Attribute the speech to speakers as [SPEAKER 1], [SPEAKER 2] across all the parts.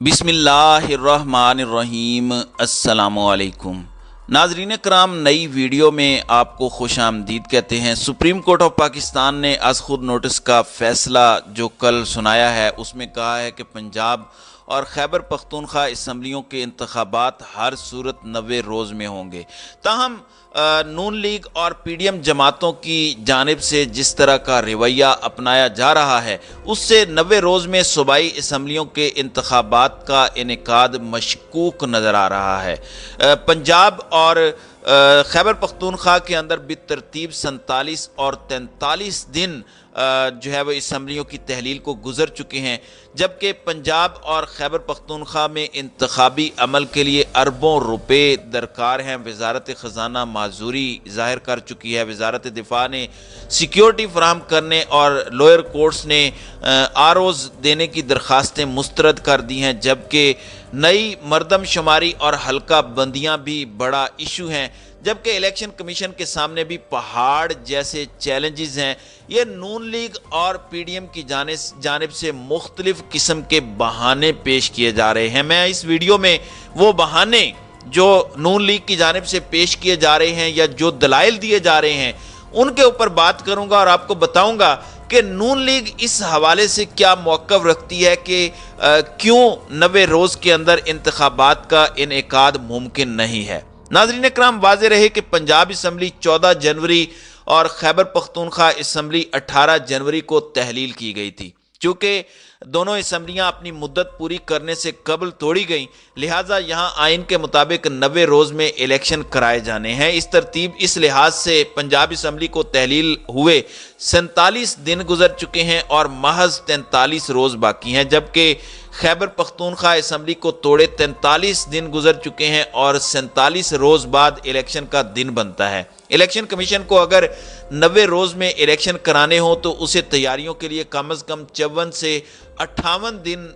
[SPEAKER 1] بسم اللہ الرحمن الرحیم۔ السلام علیکم ناظرین کرام، نئی ویڈیو میں آپ کو خوش آمدید کہتے ہیں۔ سپریم کورٹ آف پاکستان نے از خود نوٹس کا فیصلہ جو کل سنایا ہے اس میں کہا ہے کہ پنجاب اور خیبر پختونخوا اسمبلیوں کے انتخابات ہر صورت 90 روز میں ہوں گے۔ تاہم نون لیگ اور پی ڈی ایم جماعتوں کی جانب سے جس طرح کا رویہ اپنایا جا رہا ہے اس سے 90 روز میں صوبائی اسمبلیوں کے انتخابات کا انعقاد مشکوک نظر آ رہا ہے۔ پنجاب اور خیبر پختونخوا کے اندر بالترتیب 47 اور 43 دن جو ہے وہ اسمبلیوں کی تحلیل کو گزر چکے ہیں، جبکہ پنجاب اور خیبر پختونخوا میں انتخابی عمل کے لیے اربوں روپے درکار ہیں۔ وزارت خزانہ معذوری ظاہر کر چکی ہے، وزارت دفاع نے سیکیورٹی فراہم کرنے اور لوئر کورٹس نے آروز دینے کی درخواستیں مسترد کر دی ہیں، جبکہ نئی مردم شماری اور حلقہ بندیاں بھی بڑا ایشو ہیں، جبکہ الیکشن کمیشن کے سامنے بھی پہاڑ جیسے چیلنجز ہیں۔ یہ نون لیگ اور پی ڈی ایم کی جانب سے مختلف قسم کے بہانے پیش کیے جا رہے ہیں۔ میں اس ویڈیو میں وہ بہانے جو نون لیگ کی جانب سے پیش کیے جا رہے ہیں یا جو دلائل دیے جا رہے ہیں ان کے اوپر بات کروں گا اور آپ کو بتاؤں گا کہ نون لیگ اس حوالے سے کیا موقف رکھتی ہے کہ کیوں 90 روز کے اندر انتخابات کا انعقاد ممکن نہیں ہے۔ ناظرین اکرام، واضح رہے کہ پنجاب اسمبلی 14 جنوری اور خیبر پختونخوا اسمبلی 18 جنوری کو تحلیل کی گئی تھی۔ چونکہ دونوں اسمبلیاں اپنی مدت پوری کرنے سے قبل توڑی گئیں، لہٰذا یہاں آئین کے مطابق 90 روز میں الیکشن کرائے جانے ہیں۔ اس لحاظ سے پنجاب اسمبلی کو تحلیل ہوئے 47 دن گزر چکے ہیں اور محض 43 روز باقی ہیں، جبکہ خیبر پختونخوا اسمبلی کو توڑے 43 دن گزر چکے ہیں اور 47 روز بعد الیکشن کا دن بنتا ہے۔ الیکشن کمیشن کو اگر 90 روز میں الیکشن کرانے ہوں تو اسے تیاریوں کے لیے کم از کم 54 سے 58 دن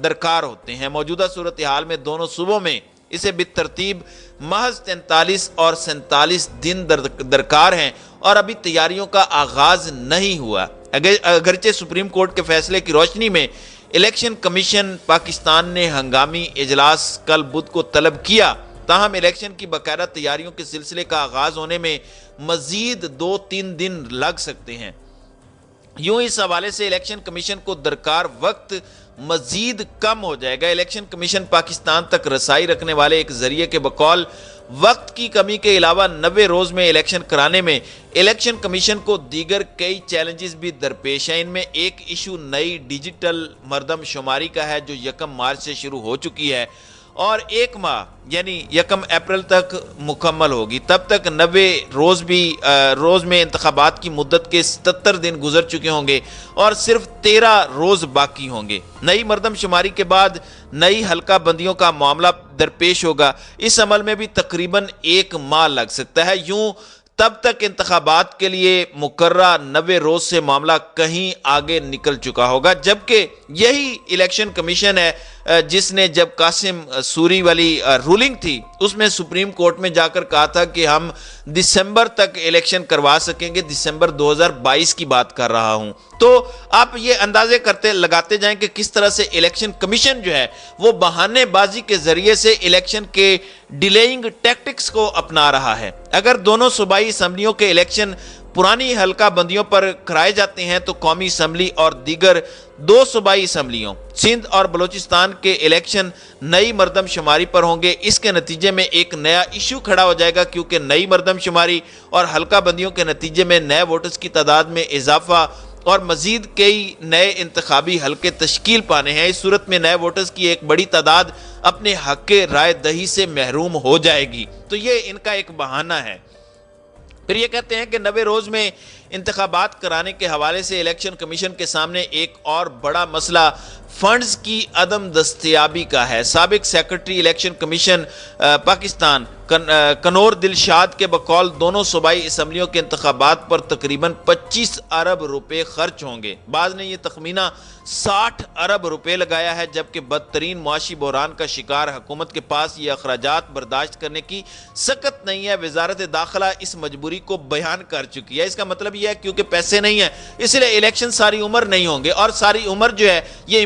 [SPEAKER 1] درکار ہوتے ہیں۔ موجودہ صورتحال میں دونوں صوبوں میں اسے بالترتیب محض 43 اور 47 دن درکار ہیں اور ابھی تیاریوں کا آغاز نہیں ہوا۔ اگرچہ سپریم کورٹ کے فیصلے کی روشنی میں الیکشن کمیشن پاکستان نے ہنگامی اجلاس کل بدھ کو طلب کیا، تاہم الیکشن کی باقاعدہ تیاریوں کے سلسلے کا آغاز ہونے میں مزید 2-3 دن لگ سکتے ہیں۔ یوں اس حوالے سے الیکشن کمیشن کو درکار وقت مزید کم ہو جائے گا۔ الیکشن کمیشن پاکستان تک رسائی رکھنے والے ایک ذریعے کے بقول وقت کی کمی کے علاوہ 90 روز میں الیکشن کرانے میں الیکشن کمیشن کو دیگر کئی چیلنجز بھی درپیش ہیں۔ ان میں ایک ایشو نئی ڈیجیٹل مردم شماری کا ہے جو 1 مارچ سے شروع ہو چکی ہے اور 1 ماہ یعنی 1 اپریل تک مکمل ہوگی۔ تب تک 90 روز میں انتخابات کی مدت کے 77 دن گزر چکے ہوں گے اور صرف 13 روز باقی ہوں گے۔ نئی مردم شماری کے بعد نئی حلقہ بندیوں کا معاملہ درپیش ہوگا۔ اس عمل میں بھی تقریباً 1 ماہ لگ سکتا ہے۔ یوں تب تک انتخابات کے لیے مقررہ 90 روز سے معاملہ کہیں آگے نکل چکا ہوگا، جبکہ یہی الیکشن کمیشن ہے جس نے جب قاسم سوری والی رولنگ تھی اس میں سپریم کورٹ میں جا کر کہا تھا کہ ہم دسمبر تک الیکشن کروا سکیں گے، دسمبر 2022 کی بات کر رہا ہوں۔ تو آپ یہ اندازے لگاتے جائیں کہ کس طرح سے الیکشن کمیشن جو ہے وہ بہانے بازی کے ذریعے سے الیکشن کے ڈیلیئنگ ٹیکٹکس کو اپنا رہا ہے۔ اگر دونوں صوبائی اسمبلیوں کے الیکشن پرانی حلقہ بندیوں پر کرائے جاتے ہیں تو قومی اسمبلی اور دیگر 2 صوبائی اسمبلیوں سندھ اور بلوچستان کے الیکشن نئی مردم شماری پر ہوں گے۔ اس کے نتیجے میں ایک نیا ایشو کھڑا ہو جائے گا، کیونکہ نئی مردم شماری اور حلقہ بندیوں کے نتیجے میں نئے ووٹرز کی تعداد میں اضافہ اور مزید کئی نئے انتخابی حلقے تشکیل پانے ہیں۔ اس صورت میں نئے ووٹرز کی ایک بڑی تعداد اپنے حق رائے دہی سے محروم ہو جائے گی۔ تو یہ ان کا ایک بہانہ ہے۔ پھر یہ کہتے ہیں کہ 90 روز میں انتخابات کرانے کے حوالے سے الیکشن کمیشن کے سامنے ایک اور بڑا مسئلہ فنڈز کی عدم دستیابی کا ہے۔ سابق سیکرٹری الیکشن کمیشن پاکستان کنور دلشاد کے بقول دونوں صوبائی اسمبلیوں کے انتخابات پر تقریباً 25 ارب روپے خرچ ہوں گے۔ بعض نے یہ تخمینہ 60 ارب روپے لگایا ہے، جبکہ بدترین معاشی بحران کا شکار حکومت کے پاس یہ اخراجات برداشت کرنے کی سکت نہیں ہے۔ وزارت داخلہ اس مجبوری کو بیان کر چکی ہے۔ اس کا مطلب یہ ہے کیونکہ پیسے نہیں ہیں اس لیے الیکشن ساری عمر نہیں ہوں گے، اور ساری عمر جو ہے یہ